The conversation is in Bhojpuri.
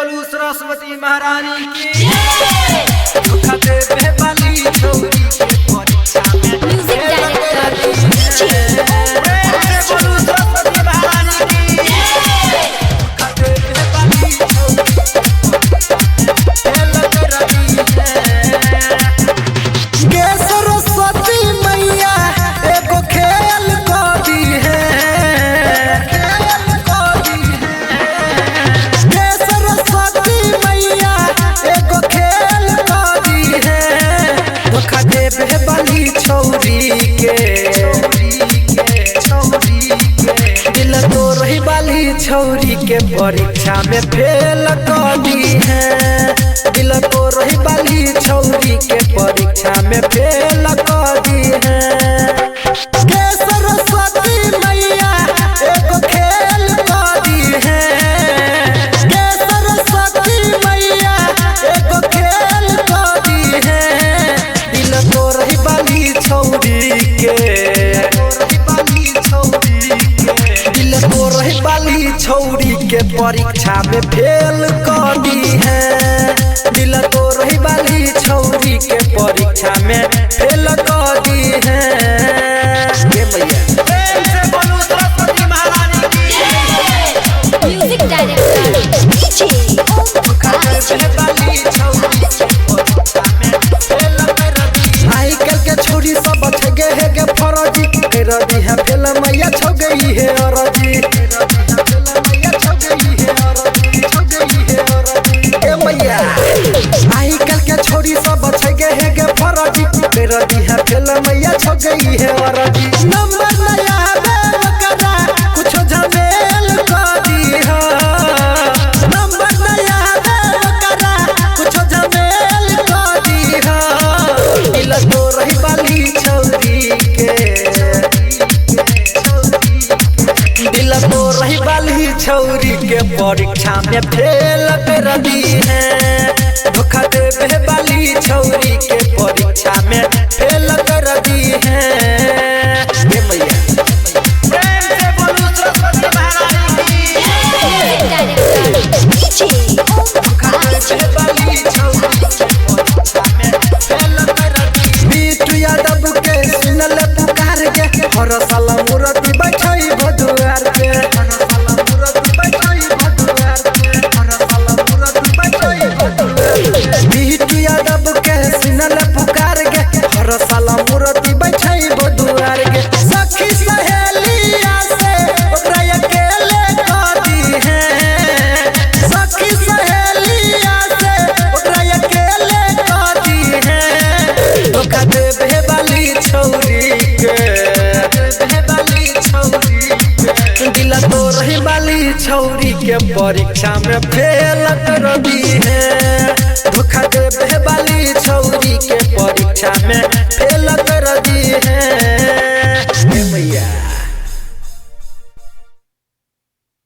बोलू सरस्वती महारानी की धोखा देवे वाली छोरी के परीक्षा में म्यूजिक डायरेक्टर बोलू सरस्वती महारानी की धोखा देवे वाली सरस्वती मैया एगो खेल करी है सरस्वती मैया एगो खेल करी है धोखा देवे वाली छौरी के दिल तोड़े वाली छौरी के परीक्षा में फेल करी है दिल तोड़े वाली छौरी के परीक्षा में फेल करी है सरस्वती मैया एगो खेल करी है सरस्वती मैया एगो खेल करी है दिल तोड़े वाली छौरी के दिल तोड़े वाली छौरी के परीक्षा में फेल करी है दिल तोड़े वाली छौरी के परीक्षा में फेल करी है बोलू सरस्वती महारानी की म्यूजिक डायरेक्टर आई कल के छोरी सब छगे है के फरजी रदी है फेल मैया छो गई है अरजी ए मैया आई कल के छोरी सब छगे है के फरजी रदी है फेल मैया छो गई है अरजी नंबर नया बे करा कुछ झमेल करी है नंबर नया बे करा कुछ झमेल करी है दिल तो रही वाली छौरी के दिल तो रही वाली छौरी के परीक्षा में फेल कर दी है धोखा देवे वाली छौरी के परीक्षा में फेल कर दी है ये मैया प्रेम से बोलू सरस्वती महारानी की म्यूजिक डायरेक्टर धोखा देवे वाली छौरी के परीक्षा में फेल कर दी बीटू यादव के सुनल पुकार के हर साल मूर्ति बैठाई भदुआर के बीटू यादव के सुनल पुकार के हर साल मूर्ति बैठाई भदुआर के सखी सहेलिया से ओकरा अकेले करी है सखी सहेलिया से ओकरा अकेले करी है धोखा देवे वाली छौरी दिल तोड़े वाली छौरी के परीक्षा में फेल कर दी है धोखा देवे वाली छौरी के परीक्षा में फेल कर दी है।